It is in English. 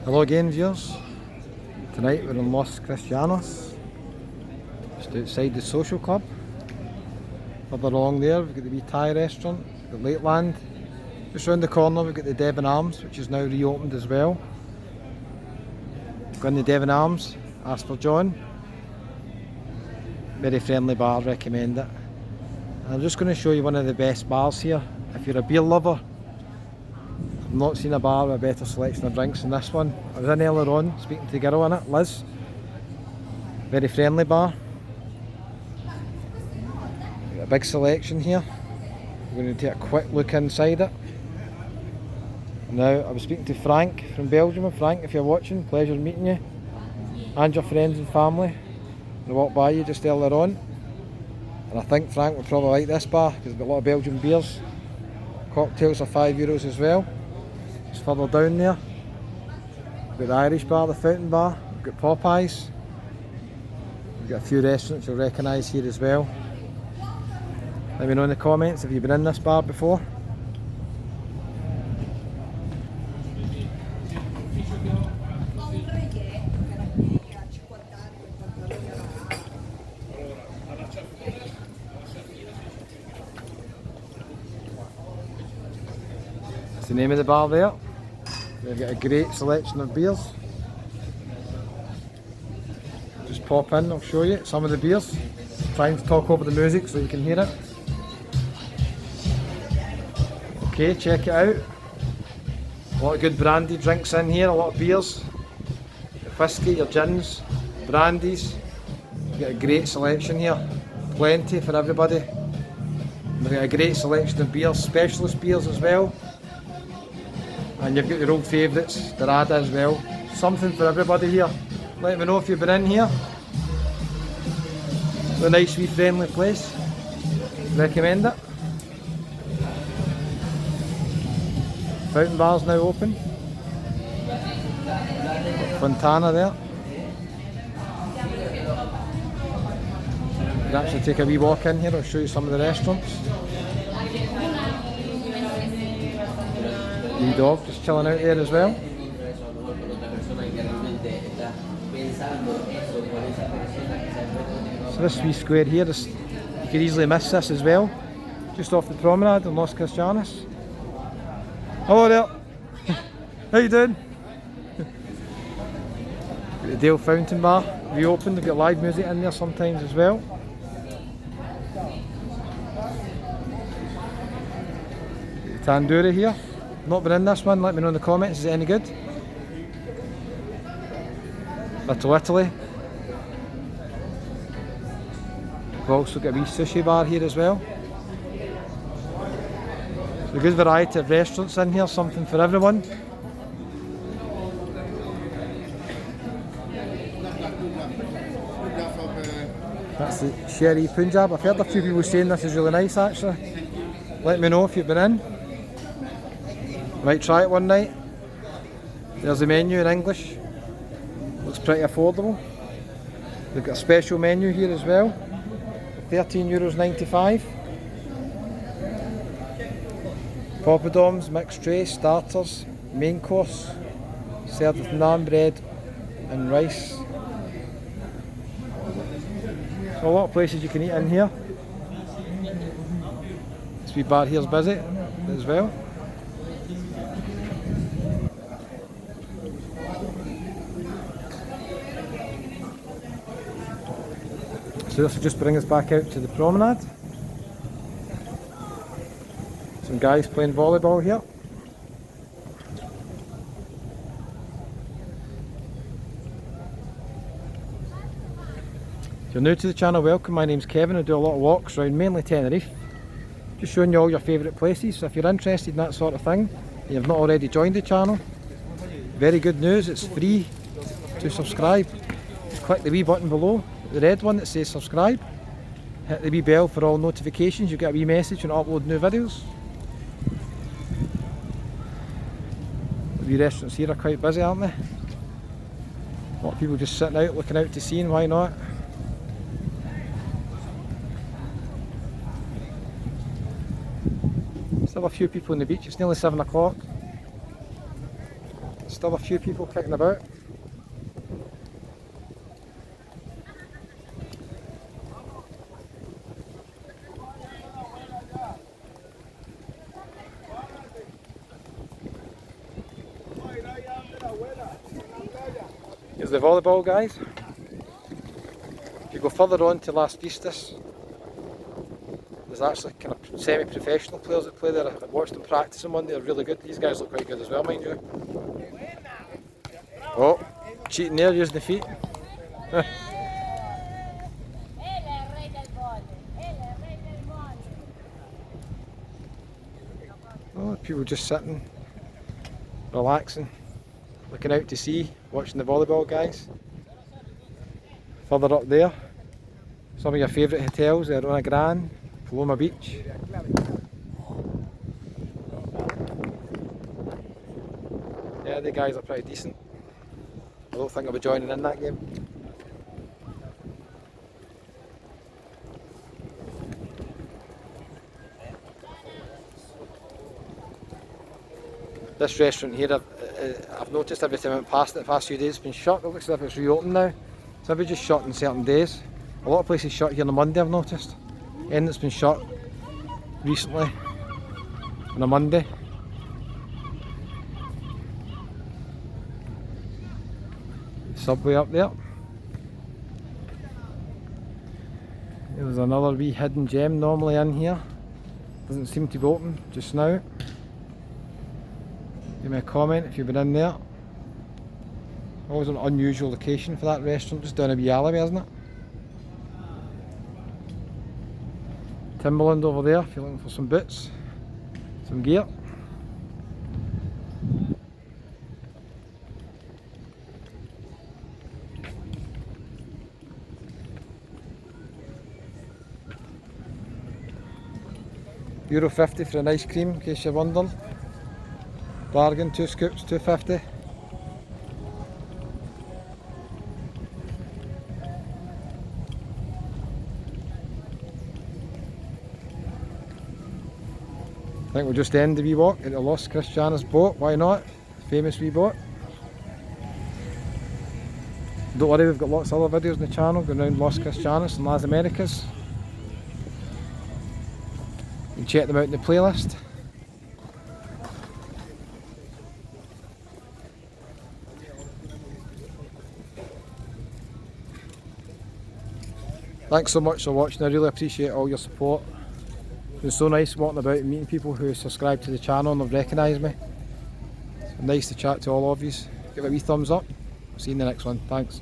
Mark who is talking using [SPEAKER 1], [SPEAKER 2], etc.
[SPEAKER 1] Hello again, viewers. Tonight we're in Los Cristianos, just outside the social club. Further along there we've got the wee Thai restaurant, the Lakeland. Just round the corner we've got the Devon Arms, which is now reopened as well. Go in the Devon Arms, ask for John. Very friendly bar, recommend it. And I'm just going to show you one of the best bars here. If you're a beer lover, I've not seen a bar with a better selection of drinks than this one. I was in earlier on speaking to the girl in it, Liz. Very friendly bar. Got a big selection here. We're going to take a quick look inside it. Now, I was speaking to Frank from Belgium. Frank, if you're watching, pleasure meeting you. And your friends and family. I walked by you just earlier on. And I think Frank would probably like this bar because it's got a lot of Belgian beers. Cocktails are €5 as well. Just further down there. We've got the Irish bar, the Fountain Bar. We've got Popeyes. We've got a few restaurants you'll recognise here as well. Let me know in the comments if you've been in this bar before. That's the name of the bar there. They've got a great selection of beers. Just pop in, I'll show you some of the beers. Trying to talk over the music so you can hear it. Okay, check it out. A lot of good brandy drinks in here, a lot of beers. Your whiskey, your gins, brandies. You've got a great selection here. Plenty for everybody. We've got a great selection of beers, specialist beers as well. And you've got your old favourites, Dorada as well. Something for everybody here. Let me know if you've been in here. It's a nice wee friendly place. Recommend it. Fountain Bar's now open. Fontana there. You can actually take a wee walk in here, I'll show you some of the restaurants. Wee dog just chilling out there as well. So this wee square here, you could easily miss this as well. Just off the promenade in Los Cristianos. Hello there. How you doing? Got the Dale Fountain Bar reopened. They've got live music in there sometimes as well. Got the Tandoori here. Not been in this one. Let me know in the comments. Is it any good? Little Italy. We've also got a wee sushi bar here as well. A good variety of restaurants in here, something for everyone. That's the Sherry Punjab. I've heard a few people saying this is really nice actually. Let me know if you've been in. Might try it one night. There's the menu in English. Looks pretty affordable. They've got a special menu here as well. €13.95. Poppadoms, mixed tray, starters, main course, served with naan bread and rice. So a lot of places you can eat in here. This wee bar here's busy as well. So this will just bring us back out to the promenade. Some guys playing volleyball here. If you're new to the channel, welcome. My name's Kevin. I do a lot of walks around mainly Tenerife. Just showing you all your favourite places. So if you're interested in that sort of thing, and you've not already joined the channel, very good news, it's free to subscribe. Just click the wee button below, the red one that says subscribe. Hit the wee bell for all notifications. You get a wee message when I upload new videos. The wee restaurants here are quite busy, aren't they? A lot of people just sitting out, looking out to sea, and why not? Still a few people on the beach. It's nearly 7 o'clock. Still a few people kicking about. Here's the volleyball guys. If you go further on to Las Vistas, there's actually kind of semi-professional players that play there. I watched them practice on Monday, they're really good. These guys look quite good as well, mind you. Oh, cheating there, using the feet. Oh, people just sitting, relaxing, looking out to sea, watching the volleyball guys. Further up there, some of your favourite hotels, Arona Gran, Paloma Beach. Yeah, the guys are pretty decent. I don't think I'll be joining in that game. This restaurant here, I've noticed every time I went past it the past few days, it's been shut. It looks as if it's reopened now. It's maybe just shut on certain days. A lot of places shut here on a Monday, I've noticed. And it's been shut recently on a Monday. Subway up there. There's another wee hidden gem normally in here. Doesn't seem to be open just now. Give me a comment if you've been in there. Always an unusual location for that restaurant, just down a wee alleyway, isn't it? Timberland over there if you're looking for some boots, some gear. €1.50 for an ice cream, in case you're wondering. Bargain, 2 scoops, €2.50. I think we'll just end the wee walk at the Los Cristianos boat, why not? Famous wee boat. Don't worry, we've got lots of other videos on the channel going around Los Cristianos and Las Americas. You can check them out in the playlist. Thanks so much for watching, I really appreciate all your support. It's been so nice walking about and meeting people who subscribe to the channel and have recognised me. It's been nice to chat to all of you. Give it a wee thumbs up. See you in the next one. Thanks.